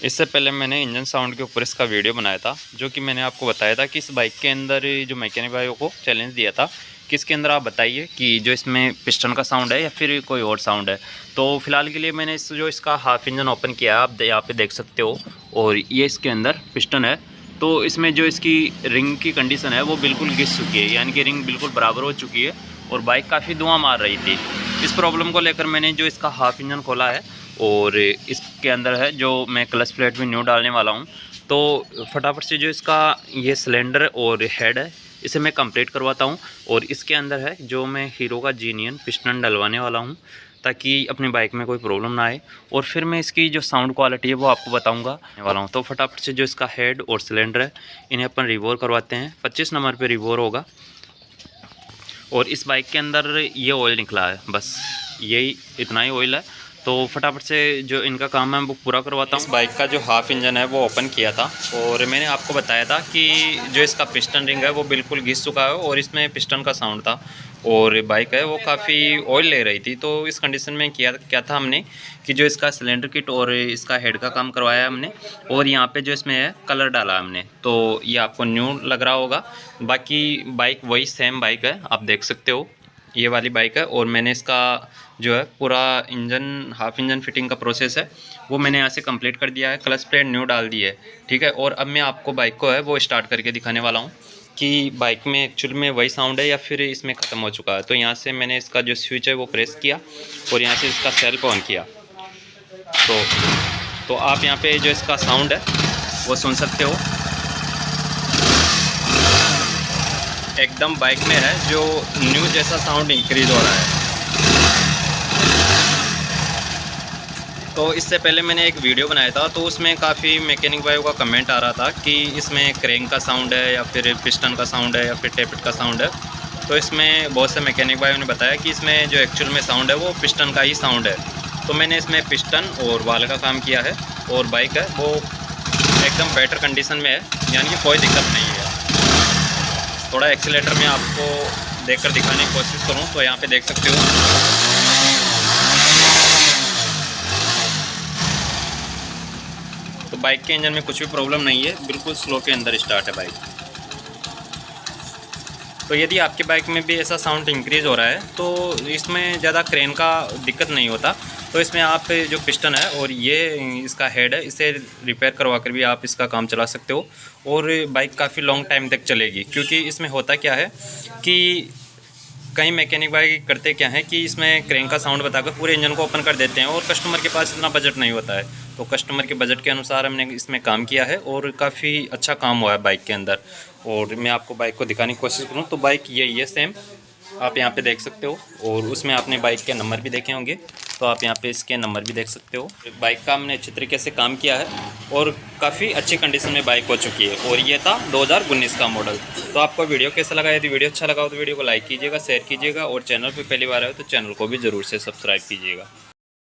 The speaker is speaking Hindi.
इससे पहले मैंने इंजन साउंड के ऊपर इसका वीडियो बनाया था, जो कि मैंने आपको बताया था कि इस बाइक के अंदर जो मैकेनिक भाइयों को चैलेंज दिया था कि इसके अंदर आप बताइए कि जो इसमें पिस्टन का साउंड है या फिर कोई और साउंड है। तो फिलहाल के लिए मैंने इसका हाफ इंजन ओपन किया है, आप यहाँ पे देख सकते हो। और ये इसके अंदर पिस्टन है, तो इसमें जो इसकी रिंग की कंडीशन है वो बिल्कुल घिस चुकी है, यानी कि रिंग बिल्कुल बराबर हो चुकी है और बाइक काफ़ी धुआं मार रही थी। इस प्रॉब्लम को लेकर मैंने जो इसका हाफ इंजन खोला है और इसके अंदर है जो मैं क्लच प्लेट में न्यू डालने वाला हूँ। तो फटाफट से जो इसका ये सिलेंडर और हेड है इसे मैं कंप्लीट करवाता हूँ। और इसके अंदर है जो मैं हीरो का जीनियन पिस्टन डलवाने वाला हूँ, ताकि अपनी बाइक में कोई प्रॉब्लम ना आए। और फिर मैं इसकी जो साउंड क्वालिटी है वो आपको बताऊंगा वाला हूँ। तो फटाफट से जो इसका हेड और सिलेंडर है इन्हें अपन रिवोर करवाते हैं। 25 नंबर पे रिवोर होगा। और इस बाइक के अंदर ये ऑयल निकला है, बस यही इतना ही ऑयल है। तो फटाफट से जो इनका काम है वो पूरा करवाता हूँ। इस बाइक का जो हाफ इंजन है वो ओपन किया था और मैंने आपको बताया था कि जो इसका पिस्टन रिंग है वो बिल्कुल घिस चुका है और इसमें पिस्टन का साउंड था और बाइक है वो काफ़ी ऑयल ले रही थी। तो इस कंडीशन में क्या था हमने कि जो इसका सिलेंडर किट और इसका हेड का काम करवाया हमने और यहाँ पे जो इसमें है कलर डाला हमने। तो ये आपको न्यू लग रहा होगा, बाकी बाइक वही सेम बाइक है, आप देख सकते हो ये वाली बाइक है। और मैंने इसका जो है पूरा इंजन हाफ इंजन फिटिंग का प्रोसेस है वो मैंने यहाँ से कंप्लीट कर दिया है। क्लच प्लेट न्यू डाल दी है, ठीक है। और अब मैं आपको बाइक को है वो स्टार्ट करके दिखाने वाला हूँ कि बाइक में एक्चुअल में वही साउंड है या फिर इसमें ख़त्म हो चुका है। तो यहाँ से मैंने इसका जो स्विच है वो प्रेस किया और यहाँ से इसका सेल्फ ऑन किया। तो आप यहाँ पे जो इसका साउंड है वो सुन सकते हो, एकदम बाइक में है जो न्यू जैसा साउंड इंक्रीज हो रहा है। तो इससे पहले मैंने एक वीडियो बनाया था तो उसमें काफ़ी मैकेनिक भाइयों का कमेंट आ रहा था कि इसमें क्रैंक का साउंड है या फिर पिस्टन का साउंड है या फिर टेपिट का साउंड है। तो इसमें बहुत से मैकेनिक भाइयों ने बताया कि इसमें जो एक्चुअल में साउंड है वो पिस्टन का ही साउंड है। तो मैंने इसमें पिस्टन और वाल का काम किया है और बाइक है वो एकदम बेटर कंडीशन में है, यानी कि कोई दिक्कत नहीं है। थोड़ा एक्सीलेटर में आपको देखकर दिखाने की कोशिश करूँ तो यहाँ पे देख सकते हो तो बाइक के इंजन में कुछ भी प्रॉब्लम नहीं है, बिल्कुल स्लो के अंदर स्टार्ट है बाइक। तो यदि आपके बाइक में भी ऐसा साउंड इंक्रीज़ हो रहा है तो इसमें ज़्यादा क्रेन का दिक्कत नहीं होता। तो इसमें आप जो पिस्टन है और ये इसका हेड है इसे रिपेयर करवा कर भी आप इसका काम चला सकते हो और बाइक काफ़ी लॉन्ग टाइम तक चलेगी। क्योंकि इसमें होता क्या है कि कई मैकेनिक भाई करते क्या है कि इसमें क्रेन का साउंड बताकर पूरे इंजन को ओपन कर देते हैं और कस्टमर के पास इतना बजट नहीं होता है। तो कस्टमर के बजट के अनुसार हमने इसमें काम किया है और काफ़ी अच्छा काम हुआ है बाइक के अंदर। और मैं आपको बाइक को दिखाने की कोशिश करूँ तो बाइक यही है सेम, आप यहाँ पे देख सकते हो। और उसमें आपने बाइक के नंबर भी देखे होंगे तो आप यहाँ पे इसके नंबर भी देख सकते हो। बाइक का हमने अच्छी तरीके से काम किया है और काफ़ी अच्छी कंडीशन में बाइक हो चुकी है। और ये था 2019 का मॉडल। तो आपको वीडियो कैसा लगा? यदि वीडियो अच्छा लगा हो तो वीडियो को लाइक कीजिएगा, शेयर कीजिएगा और चैनल पर पहली बार आए तो चैनल को भी ज़रूर से सब्सक्राइब कीजिएगा।